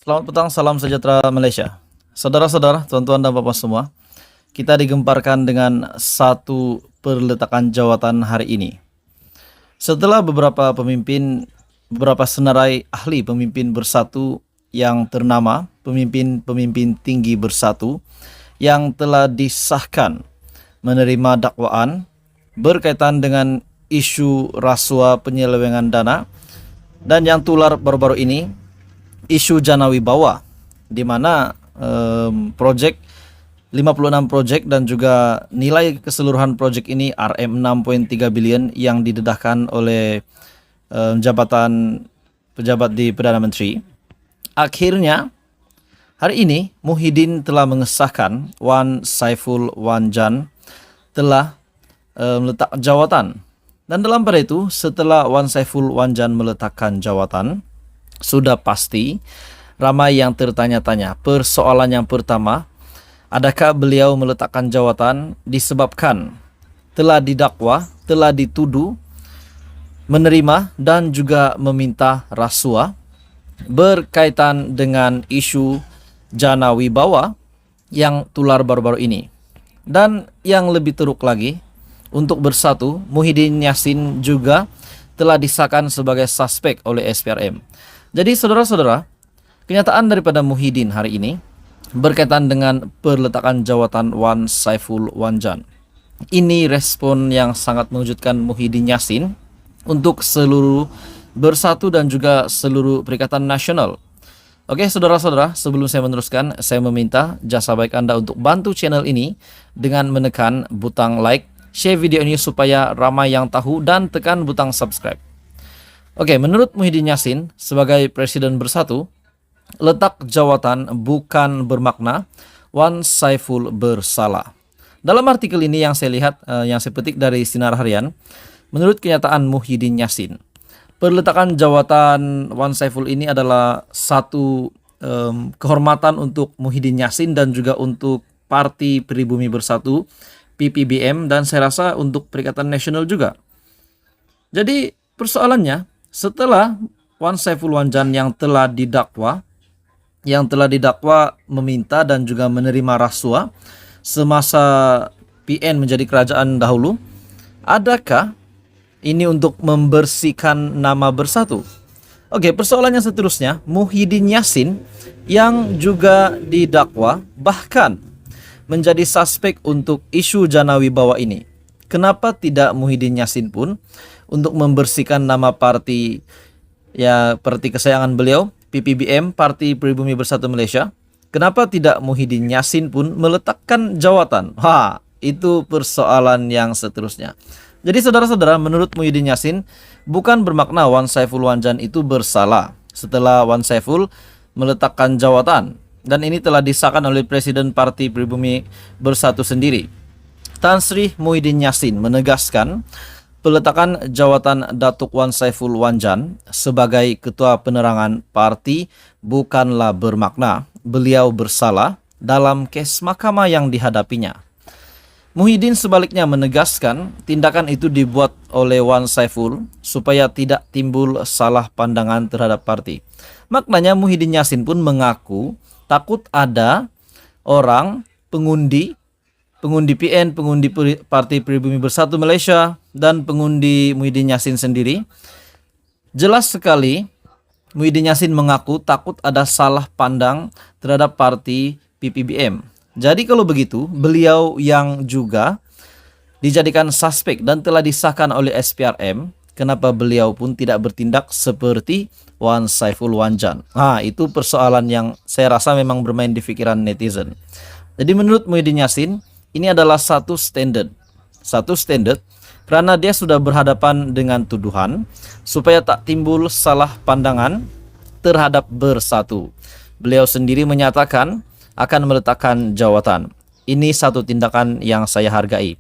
Selamat petang, salam sejahtera Malaysia. Saudara-saudara, tuan-tuan dan bapak semua, kita digemparkan dengan satu perletakan jawatan hari ini. Setelah beberapa senarai ahli pemimpin bersatu yang ternama, pemimpin-pemimpin tinggi bersatu yang telah disahkan menerima dakwaan berkaitan dengan isu rasuah penyelewengan dana, dan yang tular baru-baru ini isu Jana Wibawa, di mana 56 projek dan juga nilai keseluruhan projek ini RM6.3 bilion yang didedahkan oleh jabatan pejabat di Perdana Menteri. Akhirnya hari ini Muhyiddin telah mengesahkan Wan Saiful Wanjan telah meletak jawatan. Dan dalam pada itu, setelah Wan Saiful Wanjan meletakkan jawatan, sudah pasti ramai yang tertanya-tanya. Persoalan yang pertama, adakah beliau meletakkan jawatan disebabkan telah didakwa, telah dituduh menerima dan juga meminta rasuah berkaitan dengan isu Jana Wibawa yang tular baru-baru ini. Dan yang lebih teruk lagi, untuk bersatu, Muhyiddin Yassin juga telah disahkan sebagai suspek oleh SPRM. Jadi saudara-saudara, kenyataan daripada Muhyiddin hari ini berkaitan dengan perletakan jawatan Wan Saiful Wanjan. Ini respon yang sangat mengejutkan Muhyiddin Yassin untuk seluruh bersatu dan juga seluruh Perikatan Nasional. Oke saudara-saudara, sebelum saya meneruskan, saya meminta jasa baik Anda untuk bantu channel ini dengan menekan butang like, share video ini supaya ramai yang tahu, dan tekan butang subscribe. Oke, menurut Muhyiddin Yassin sebagai Presiden Bersatu, letak jawatan bukan bermakna Wan Saiful bersalah. Dalam artikel ini yang saya lihat, yang saya petik dari Sinar Harian, menurut kenyataan Muhyiddin Yassin, perletakan jawatan Wan Saiful ini adalah satu kehormatan untuk Muhyiddin Yassin dan juga untuk Parti Pribumi Bersatu PPBM, dan saya rasa untuk Perikatan Nasional juga. Jadi persoalannya, setelah Wan Saiful Wanjan yang telah didakwa meminta dan juga menerima rasuah semasa PN menjadi kerajaan dahulu, adakah ini untuk membersihkan nama Bersatu? Oke, persoalannya seterusnya, Muhyiddin Yassin yang juga didakwa bahkan menjadi suspek untuk isu Jana Wibawa ini. Kenapa tidak Muhyiddin Yassin pun untuk membersihkan nama parti kesayangan beliau, PPBM, Parti Pribumi Bersatu Malaysia? Kenapa tidak Muhyiddin Yassin pun meletakkan jawatan? Itu persoalan yang seterusnya. Jadi saudara-saudara, menurut Muhyiddin Yassin, bukan bermakna Wan Saiful Wanjan itu bersalah setelah Wan Saiful meletakkan jawatan. Dan ini telah disahkan oleh Presiden Parti Pribumi Bersatu sendiri. Tan Sri Muhyiddin Yassin menegaskan peletakan jawatan Datuk Wan Saiful Wanjan sebagai Ketua Penerangan Parti bukanlah bermakna beliau bersalah dalam kes mahkamah yang dihadapinya. Muhyiddin sebaliknya menegaskan tindakan itu dibuat oleh Wan Saiful supaya tidak timbul salah pandangan terhadap parti. Maknanya Muhyiddin Yassin pun mengaku takut ada orang pengundi PN, pengundi Parti Pribumi Bersatu Malaysia, dan pengundi Muhyiddin Yassin sendiri. Jelas sekali Muhyiddin Yassin mengaku takut ada salah pandang terhadap parti PPBM. Jadi kalau begitu, beliau yang juga dijadikan suspek dan telah disahkan oleh SPRM, kenapa beliau pun tidak bertindak seperti Wan Saiful Wanjan? Itu persoalan yang saya rasa memang bermain di pikiran netizen. Jadi menurut Muhyiddin Yassin, ini adalah satu standard karena dia sudah berhadapan dengan tuduhan supaya tak timbul salah pandangan terhadap Bersatu. Beliau sendiri menyatakan akan meletakkan jawatan. Ini satu tindakan yang saya hargai.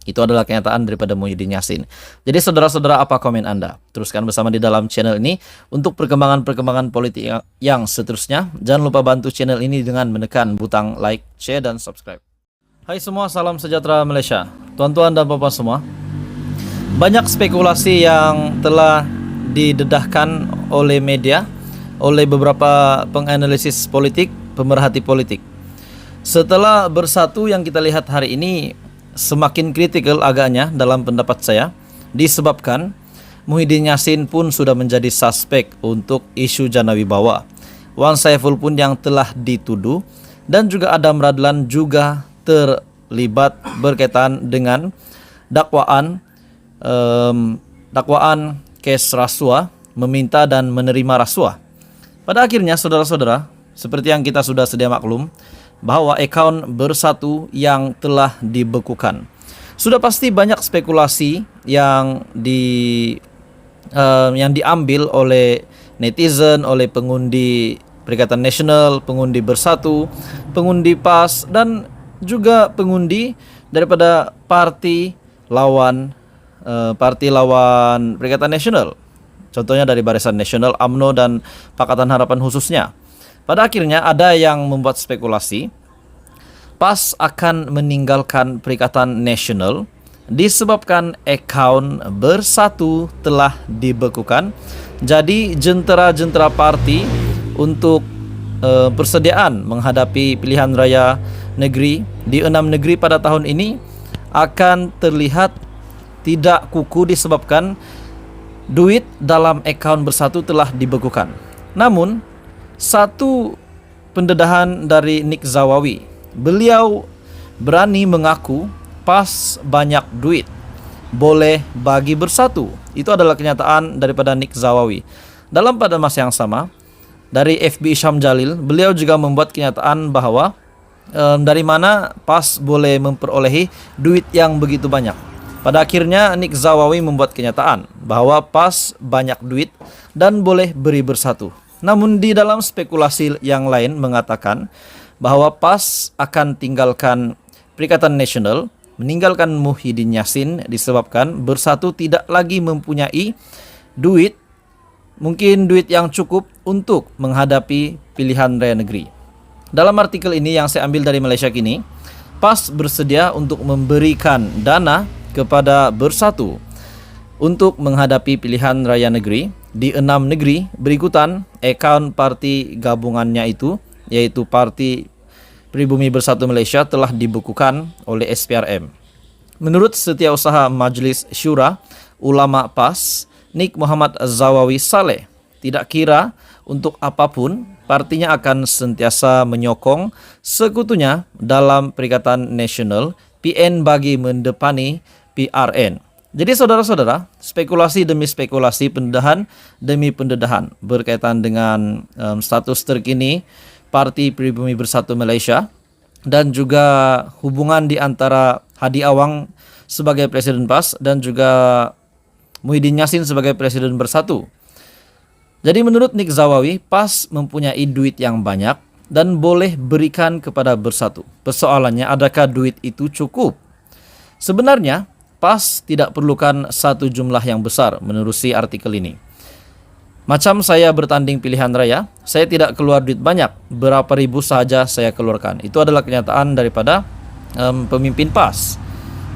Itu adalah kenyataan daripada Muhyiddin Yassin. Jadi saudara-saudara, apa komen Anda? Teruskan bersama di dalam channel ini untuk perkembangan-perkembangan politik yang seterusnya. Jangan lupa bantu channel ini dengan menekan butang like, share, dan subscribe. Hai semua, salam sejahtera Malaysia. Tuan-tuan dan bapak semua, banyak spekulasi yang telah didedahkan oleh media oleh beberapa penganalisis politik, pemerhati politik. Setelah bersatu yang kita lihat hari ini semakin kritikal agaknya dalam pendapat saya, disebabkan Muhyiddin Yassin pun sudah menjadi suspek untuk isu Jana Wibawa. Wan Saiful pun yang telah dituduh, dan juga Adam Radlan juga terlibat berkaitan dengan dakwaan kes rasuah, meminta dan menerima rasuah. Pada akhirnya saudara-saudara, seperti yang kita sudah sedia maklum, bahwa akun Bersatu yang telah dibekukan. Sudah pasti banyak spekulasi yang diambil oleh netizen, oleh pengundi Perikatan Nasional, pengundi Bersatu, pengundi PAS, dan juga pengundi daripada parti lawan Perikatan Nasional. Contohnya dari Barisan Nasional, UMNO, dan Pakatan Harapan khususnya. Pada akhirnya ada yang membuat spekulasi PAS akan meninggalkan Perikatan Nasional disebabkan akun Bersatu telah dibekukan. Jadi jentera-jentera parti untuk persediaan menghadapi pilihan raya negeri di 6 negeri pada tahun ini akan terlihat tidak kuku disebabkan duit dalam akun Bersatu telah dibekukan. Namun satu pendedahan dari Nick Zawawi, beliau berani mengaku PAS banyak duit, boleh bagi Bersatu. Itu adalah kenyataan daripada Nick Zawawi. Dalam pada masa yang sama, dari FB Syam Jalil, beliau juga membuat kenyataan bahwa dari mana PAS boleh memperolehi duit yang begitu banyak. Pada akhirnya Nick Zawawi membuat kenyataan bahwa PAS banyak duit dan boleh beri Bersatu. Namun di dalam spekulasi yang lain mengatakan bahwa PAS akan tinggalkan Perikatan Nasional, meninggalkan Muhyiddin Yassin disebabkan Bersatu tidak lagi mempunyai duit, mungkin duit yang cukup untuk menghadapi pilihan raya negeri. Dalam artikel ini yang saya ambil dari Malaysia Kini, PAS bersedia untuk memberikan dana kepada Bersatu untuk menghadapi pilihan raya negeri di 6 negeri berikutan. Akun parti gabungannya itu, yaitu Parti Pribumi Bersatu Malaysia, telah dibekukan oleh SPRM. Menurut Setiausaha Majlis Syura Ulama PAS, Nick Muhammad Zawawi Saleh, tidak kira untuk apapun, partinya akan sentiasa menyokong sekutunya dalam Perikatan Nasional, PN bagi mendepani PRN. Jadi saudara-saudara, spekulasi demi spekulasi, pendedahan demi pendedahan berkaitan dengan status terkini Parti Pribumi Bersatu Malaysia dan juga hubungan di antara Hadi Awang sebagai Presiden PAS dan juga Muhyiddin Yassin sebagai Presiden Bersatu. Jadi menurut Nick Zawawi, PAS mempunyai duit yang banyak dan boleh berikan kepada Bersatu. Persoalannya, adakah duit itu cukup? Sebenarnya PAS tidak perlukan satu jumlah yang besar menerusi artikel ini. Macam saya bertanding pilihan raya, saya tidak keluar duit banyak, berapa ribu saja saya keluarkan. Itu adalah kenyataan daripada pemimpin PAS.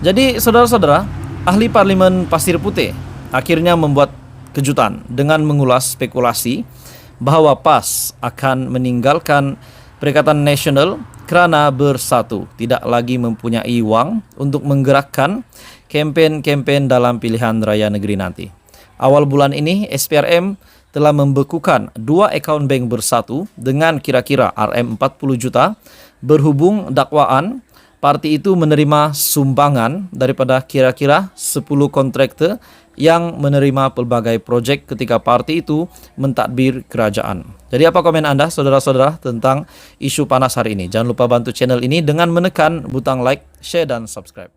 Jadi saudara-saudara, ahli Parlimen Pasir Putih akhirnya membuat kejutan dengan mengulas spekulasi bahwa PAS akan meninggalkan Perikatan Nasional kerana Bersatu tidak lagi mempunyai uang untuk menggerakkan kempen-kempen dalam pilihan raya negeri nanti. Awal bulan ini SPRM telah membekukan 2 akaun bank Bersatu dengan kira-kira RM40 juta berhubung dakwaan parti itu menerima sumbangan daripada kira-kira 10 kontraktor yang menerima pelbagai projek ketika parti itu mentadbir kerajaan. Jadi apa komen Anda saudara-saudara tentang isu panas hari ini? Jangan lupa bantu channel ini dengan menekan butang like, share dan subscribe.